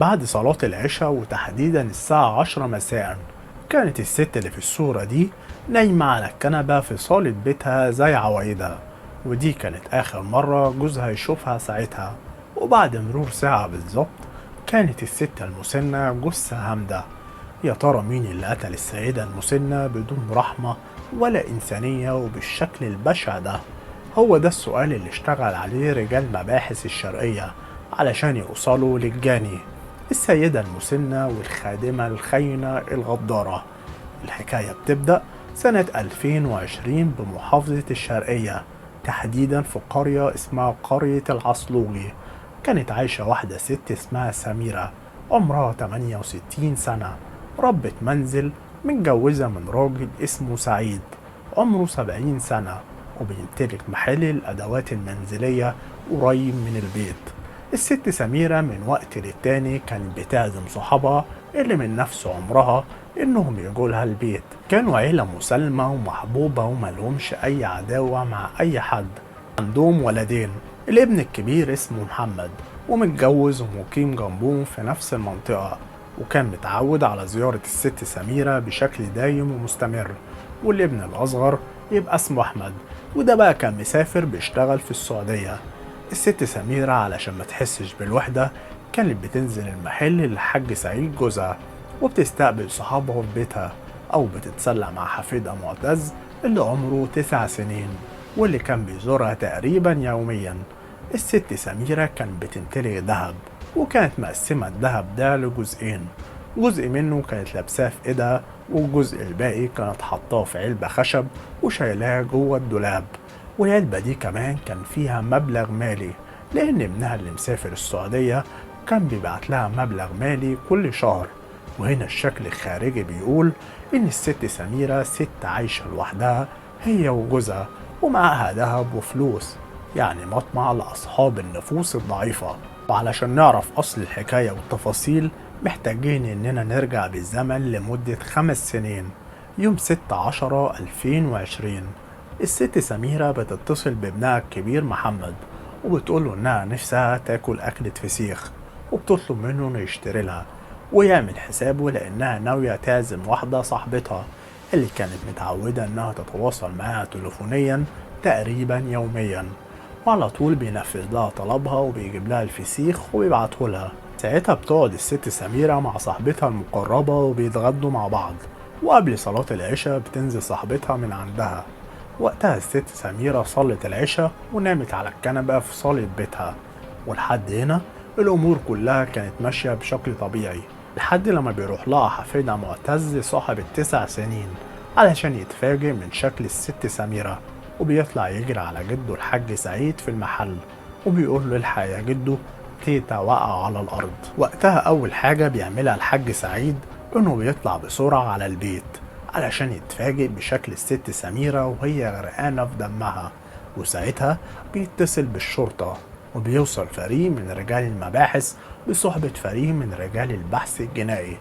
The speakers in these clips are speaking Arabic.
بعد صلاة العشاء وتحديدا الساعة 10 مساء، كانت الست اللي في الصورة دي نايمة على الكنبة في صالة بيتها زي عوايدها. ودي كانت آخر مرة جوزها يشوفها ساعتها. وبعد مرور ساعة بالظبط، كانت الست المسنة جثة هامدة. يا ترى مين اللي قتل السيدة المسنة بدون رحمة ولا إنسانية وبالشكل البشع ده؟ هو ده السؤال اللي اشتغل عليه رجال مباحث الشرقية علشان يوصلوا للجاني، السيدة المسنة والخادمة الخاينة الغدارة. الحكاية بتبدأ سنة 2020 بمحافظة الشرقية، تحديدا في قرية اسمها قرية العصلوجي. كانت عايشة واحدة ست اسمها سميرة، عمرها 68 سنة، ربة منزل، متجوزة من راجل اسمه سعيد، عمره 70 سنة، وبيمتلك محل الأدوات المنزلية قريب من البيت. الست سميرة من وقت للتاني كانت بتعزم صحابها اللي من نفس عمرها إنهم يجولها البيت. كانوا عيلة مسالمة ومحبوبة وملهمش أي عداوة مع أي حد. عندهم ولدين، الابن الكبير اسمه محمد ومتجوز ومقيم جنبهم في نفس المنطقة، وكان متعود على زيارة الست سميرة بشكل دايم ومستمر. والابن الأصغر يبقى اسمه أحمد، وده بقى كان مسافر بيشتغل في السعودية. الست سميرة علشان ما تحسش بالوحدة كانت بتنزل المحل للحاج سعيد جوزها، وبتستقبل صحابها في بيتها، أو بتتسلى مع حفيدها معتز اللي عمره 9 سنين واللي كان بيزورها تقريبا يوميا. الست سميرة كانت بتمتلك دهب، وكانت مقسمة الدهب ده لجزئين، جزء منه كانت لابساه في ايدها، والجزء الباقي كانت حطاه في علبة خشب وشايلاه جوه الدولاب. والعلبة دي كمان كان فيها مبلغ مالي، لأن ابنها اللي مسافر السعودية كان بيبعت لها مبلغ مالي كل شهر. وهنا الشكل الخارجي بيقول إن الست سميرة ست عايشة لوحدها هي وجوزها، ومعاها دهب وفلوس، يعني مطمع لأصحاب النفوس الضعيفة. وعلشان نعرف أصل الحكاية والتفاصيل محتاجين إننا نرجع بالزمن لمدة 5 سنين. يوم 6/10/2020، الست سميرة بتتصل بابنها الكبير محمد، وبتقوله إنها نفسها تاكل أكلة فسيخ، وبتطلب منه إنه يشتري لها ويعمل حسابه، لأنها ناوية تعزم واحدة صاحبتها اللي كانت متعودة إنها تتواصل معاها تليفونيا تقريبا يوميا. وعلى طول بينفذ لها طلبها وبيجيب لها الفسيخ وبيبعته لها. ساعتها بتقعد الست سميرة مع صاحبتها المقربة وبيتغدوا مع بعض، وقبل صلاة العشاء بتنزل صاحبتها من عندها. وقتها الست سميرة صلت العشاء ونامت على الكنبة في صالة بيتها. ولحد هنا الأمور كلها كانت ماشية بشكل طبيعي، لحد لما بيروح لها حفيدها معتز صاحب ال9 سنين علشان يتفاجئ من شكل الست سميرة، وبيطلع يجري على جده الحاج سعيد في المحل، وبيقول له الحق يا جدو، تيتا وقع على الأرض. وقتها أول حاجة بيعملها الحاج سعيد إنه بيطلع بسرعة على البيت علشان يتفاجئ بشكل الست سميرة وهي غرقانة في دمها. وساعتها بيتصل بالشرطة، وبيوصل فريق من رجال المباحث بصحبة فريق من رجال البحث الجنائي.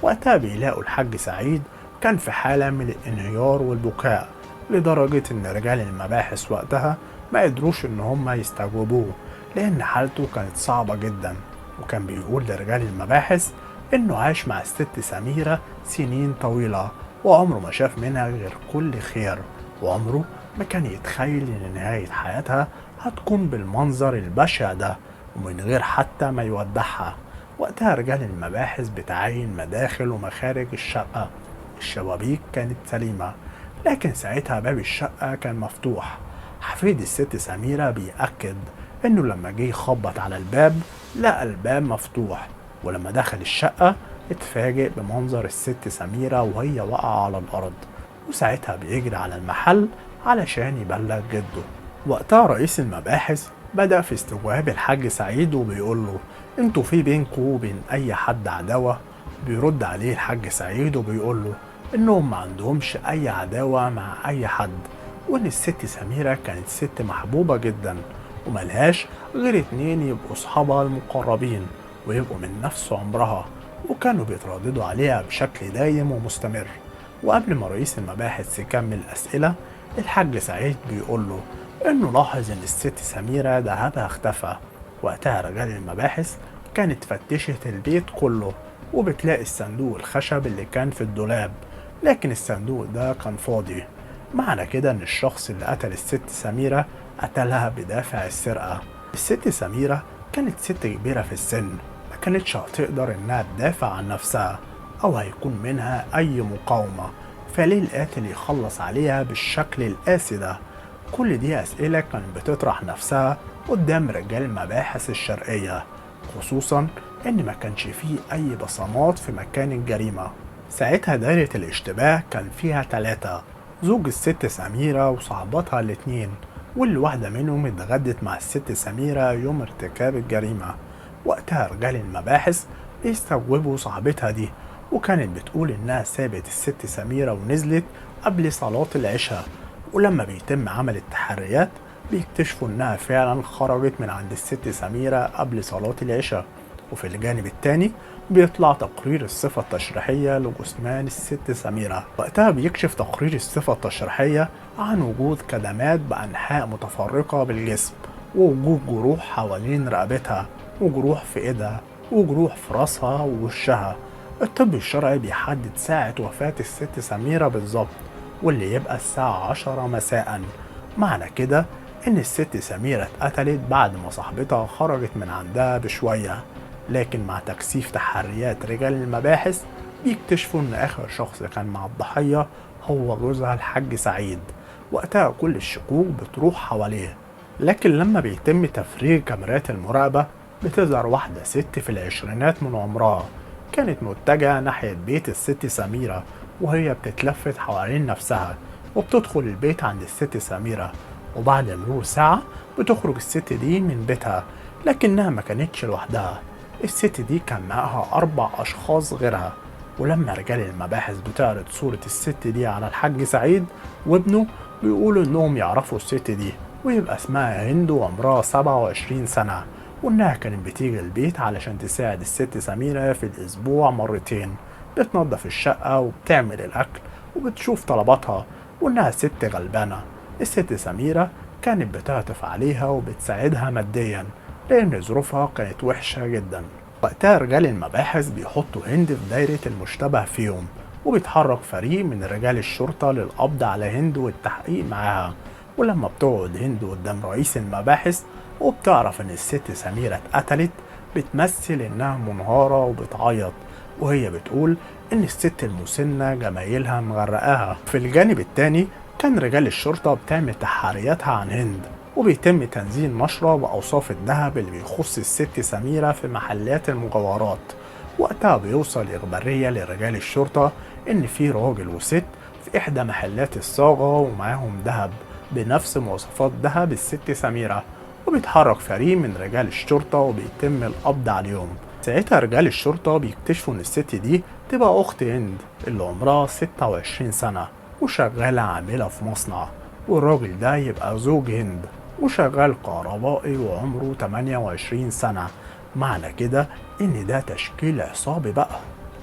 وقتها بيلاقوا الحاج سعيد كان في حالة من الانهيار والبكاء، لدرجة إن رجال المباحث وقتها ما قدروش إن هم يستجوبوه، لأن حالته كانت صعبة جدا. وكان بيقول لرجال المباحث إنه عاش مع الست سميرة سنين طويلة، وعمره ما شاف منها غير كل خير، وعمره ما كان يتخيل إن نهاية حياتها هتكون بالمنظر البشع ده ومن غير حتى ما يودعها. وقتها رجال المباحث بتعاين مداخل ومخارج الشقة، الشبابيك كانت سليمة، لكن ساعتها باب الشقة كان مفتوح. حفيد الست سميرة بيأكد إنه لما جه يخبط على الباب لقى الباب مفتوح، ولما دخل الشقة اتفاجئ بمنظر الست سميرة وهي واقعة على الأرض. وساعتها بيجري على المحل علشان يبلغ جده. وقتها رئيس المباحث بدأ في استجواب الحاج سعيد وبيقول له انتوا في بينكوا وبين أي حد عداوة؟ بيرد عليه الحاج سعيد وبيقول له إنهم ما عندهمش أي عداوة مع أي حد، وإن الست سميرة كانت ست محبوبة جدا وملهاش غير 2 يبقوا صحابها المقربين ويبقوا من نفس عمرها، وكانوا بيترددوا عليها بشكل دايم ومستمر. وقبل ما رئيس المباحث يكمل أسئلة، الحاج سعيد بيقول له إنه لاحظ إن الست سميرة دهبها اختفى. وقتها رجال المباحث كانت فتشت البيت كله وبتلاقي الصندوق الخشب اللي كان في الدولاب، لكن الصندوق ده كان فاضي. معنى كده إن الشخص اللي قتل الست سميرة قتلها بدافع السرقة. الست سميرة كانت ست كبيرة في السن، ما كانتش هتقدر إنها تدافع عن نفسها أو هيكون منها أي مقاومة، فليه القاتل يخلص عليها بالشكل القاسي ده؟ كل دي أسئلة كانت بتطرح نفسها قدام رجال المباحث الشرقية، خصوصا إن ما كانش فيه أي بصمات في مكان الجريمة. ساعتها دايرة الاشتباه كان فيها 3: زوج الست سميرة وصاحبتها الاتنين، واللي واحدة منهم اتغدت مع الست سميرة يوم ارتكاب الجريمة. وقتها رجال المباحث بيستوعبوا صاحبتها دي، وكانت بتقول إنها سابت الست سميرة ونزلت قبل صلاة العشاء، ولما بيتم عمل التحريات بيكتشفوا إنها فعلا خرجت من عند الست سميرة قبل صلاة العشاء. وفي الجانب التاني بيطلع تقرير الصفة التشريحية لجثمان الست سميرة. وقتها بيكشف تقرير الصفة التشريحية عن وجود كدمات بأنحاء متفرقة بالجسم، ووجود جروح حوالين رقبتها، وجروح في ايدها، وجروح في راسها ووشها. الطب الشرعي بيحدد ساعة وفاة الست سميرة بالظبط، واللي يبقى الساعة 10 مساء. معنى كده إن الست سميرة اتقتلت بعد ما صاحبتها خرجت من عندها بشوية، لكن مع تكثيف تحريات رجال المباحث بيكتشفوا إن آخر شخص كان مع الضحية هو جوزها الحاج سعيد. وقتها كل الشكوك بتروح حواليه، لكن لما بيتم تفريغ كاميرات المراقبة بتظهر واحدة ست في العشرينات من عمرها، كانت متجهة ناحية بيت الست سميرة وهي بتتلفت حوالين نفسها، وبتدخل البيت عند الست سميرة. وبعد مرور ساعة بتخرج الست دي من بيتها، لكنها ما كانتش لوحدها، الست دي كان معاها 4 أشخاص غيرها. ولما رجال المباحث بتعرض صورة الست دي على الحاج سعيد وابنه بيقولوا إنهم يعرفوا الست دي، ويبقى اسمها هند وعمرها 27 سنة، وإنها كانت بتيجي البيت علشان تساعد الست سميرة في الأسبوع مرتين، بتنظف الشقة وبتعمل الأكل وبتشوف طلباتها، وإنها ست غلبانة. الست سميرة كانت بتعطف عليها وبتساعدها ماديا لأن ظروفها كانت وحشة جدا. وقتها رجال المباحث بيحطوا هند في دايرة المشتبه فيهم، وبيتحرك فريق من رجال الشرطة للقبض على هند والتحقيق معاها. ولما بتقعد هند قدام رئيس المباحث وبتعرف ان الست سميرة اتقتلت، بتمثل انها منهارة وبتعيط، وهي بتقول ان الست المسنة جمايلها مغرقاها. في الجانب التاني كان رجال الشرطة بتعمل تحرياتها عن هند، وبيتم تنزيل نشرة بأوصاف الذهب اللي بيخص الست سميرة في محلات المجوهرات. وقتها بيوصل إخبارية لرجال الشرطة إن في راجل وست في إحدى محلات الصاغة ومعاهم ذهب بنفس مواصفات ذهب الست سميرة، وبيتحرك فريق من رجال الشرطة وبيتم القبض عليهم. ساعتها رجال الشرطة بيكتشفوا إن الست دي تبقى أخت هند اللي عمرها 26 سنة وشغالة عاملة في مصنع، والراجل ده يبقى زوج هند وشغال كهربائي وعمره 28 سنة. معنى كده إن ده تشكيل عصابي بقى.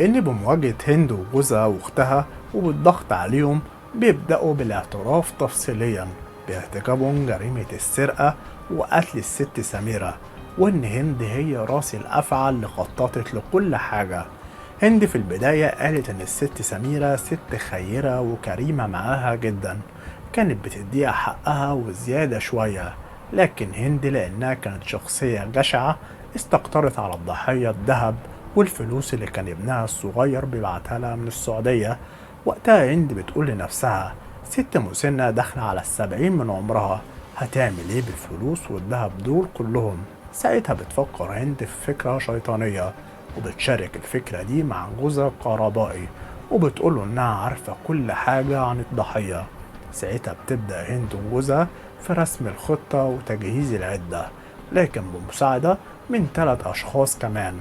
إن بمواجهة هند وجوزها وأختها وبالضغط عليهم بيبدأوا بالاعتراف تفصيليا بارتكابهم جريمة السرقة وقتل الست سميرة، وإن هند هي راس الأفعى اللي خططت لكل حاجة. هند في البداية قالت إن الست سميرة ست خيرة وكريمة معاها جدا، كانت بتديها حقها وزيادة شوية، لكن هند لأنها كانت شخصية جشعة استقطرت على الضحية الذهب والفلوس اللي كان ابنها الصغير بيبعتها لها من السعودية. وقتها هند بتقول لنفسها ست مسنة داخلة على 70 من عمرها، هتعمل ايه بالفلوس والذهب دول كلهم؟ ساعتها بتفكر هند في فكرة شيطانية، وبتشارك الفكرة دي مع جوزها الكهربائي وبتقوله إنها عارفة كل حاجة عن الضحية. ساعتها بتبدأ هند وجوزها في رسم الخطة وتجهيز العدة، لكن بمساعدة من 3 أشخاص كمان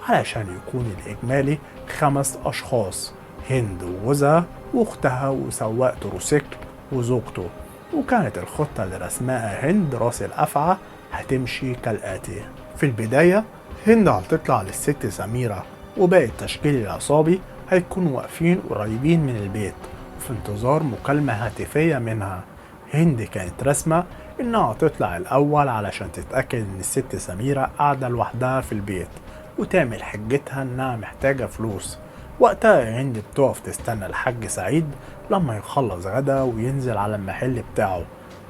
علشان يكون الإجمالي 5 أشخاص: هند وجوزها وأختها وسواق تروسيكل وزوجته. وكانت الخطة اللي رسمها هند راس الأفعى هتمشي كالآتي: في البداية هند هتطلع للست سميرة، وباقي التشكيل العصابي هيكونوا واقفين قريبين من البيت في انتظار مكالمة هاتفية منها. هند كانت رسمة إنها تطلع الأول علشان تتأكد إن الست سميرة قاعدة لوحدها في البيت، وتعمل حجتها إنها محتاجة فلوس. وقتها هند بتقف تستنى الحاج سعيد لما يخلص غدا وينزل على المحل بتاعه.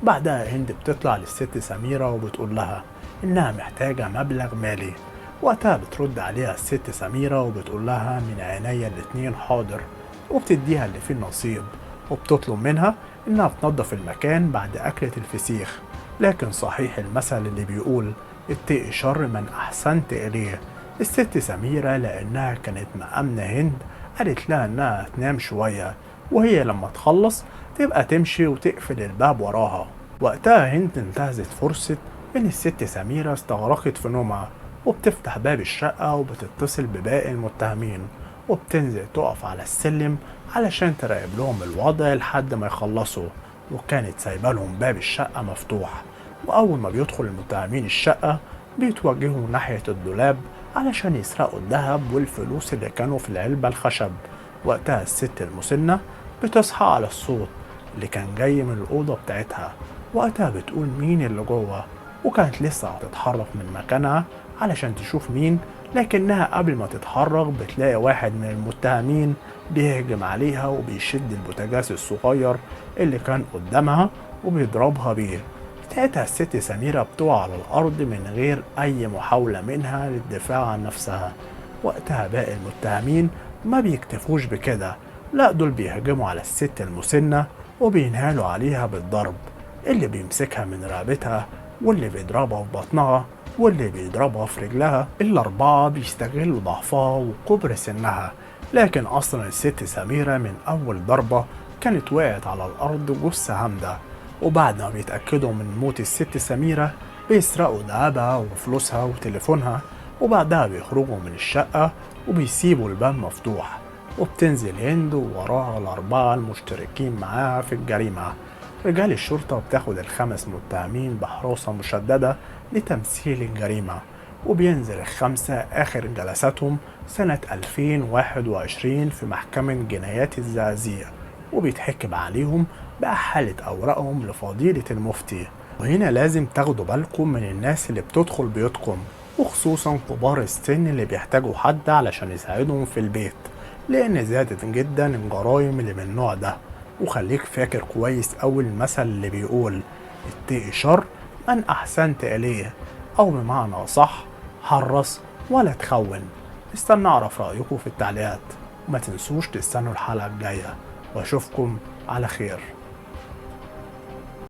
بعدها هند بتطلع للست سميرة وبتقول لها إنها محتاجة مبلغ مالي. وقتها بترد عليها الست سميرة وبتقول لها من عينيا الاتنين حاضر، وبتديها اللي فيه النصيب، وبتطلب منها إنها تنظف المكان بعد أكلة الفسيخ. لكن صحيح المثل اللي بيقول اتقي شر من أحسنت إليه. الست سميرة لأنها كانت مأمنة هند قالت لها إنها تنام شوية، وهي لما تخلص تبقى تمشي وتقفل الباب وراها. وقتها هند انتهزت فرصة إن الست سميرة استغرقت في نومها، وبتفتح باب الشقة وبتتصل بباقي المتهمين، وبتنزل تقف على السلم علشان تراقب لهم الوضع لحد ما يخلصوا. وكانت سايبة لهم باب الشقة مفتوح. وأول ما بيدخل المتهمين الشقة بيتوجهوا ناحية الدولاب علشان يسرقوا الذهب والفلوس اللي كانوا في العلبة الخشب. وقتها الست المسنة بتصحى على الصوت اللي كان جاي من الأوضة بتاعتها. وقتها بتقول مين اللي جوه، وكانت لسه هتتحرك من مكانها علشان تشوف مين، لكنها قبل ما تتحرك بتلاقي واحد من المتهمين بيهجم عليها وبيشد البوتاجاز الصغير اللي كان قدامها وبيضربها بيه. ساعتها الست سميرة بتقع على الأرض من غير أي محاولة منها للدفاع عن نفسها. وقتها باقي المتهمين ما بيكتفوش بكده، لا دول بيهجموا على الست المسنة وبينهالوا عليها بالضرب، اللي بيمسكها من رقبتها واللي بيضربها في بطنها واللي بيضربها في رجلها. الأربعة بيستغلوا ضعفها وكبر سنها، لكن أصلا الست سميرة من أول ضربة كانت وقعت على الأرض جثة هامدة. وبعد ما بيتأكدوا من موت الست سميرة بيسرقوا ذهبها وفلوسها وتليفونها، وبعدها بيخرجوا من الشقة وبيسيبوا الباب مفتوح. وبتنزل هند ووراها الأربعة المشتركين معاها في الجريمة. رجال الشرطة بتاخد الخمس متهمين بحراسة مشددة لتمثيل الجريمة، وبينزل الخمسة آخر جلساتهم سنة 2021 في محكمة جنايات الزقازيق، وبيتحكم عليهم بأحالة أوراقهم لفضيلة المفتي. وهنا لازم تاخدوا بالكم من الناس اللي بتدخل بيوتكم، وخصوصا كبار السن اللي بيحتاجوا حد علشان يساعدهم في البيت، لأن زادت جدا الجرائم اللي من النوع ده. وخليك فاكر كويس أول المثل اللي بيقول اتقي شر من أحسنت إليه، أو بمعنى صح حرص ولا تخون. استنى أعرف رأيكم في التعليقات، وما تنسوش تستنوا الحلقة الجاية، وأشوفكم على خير.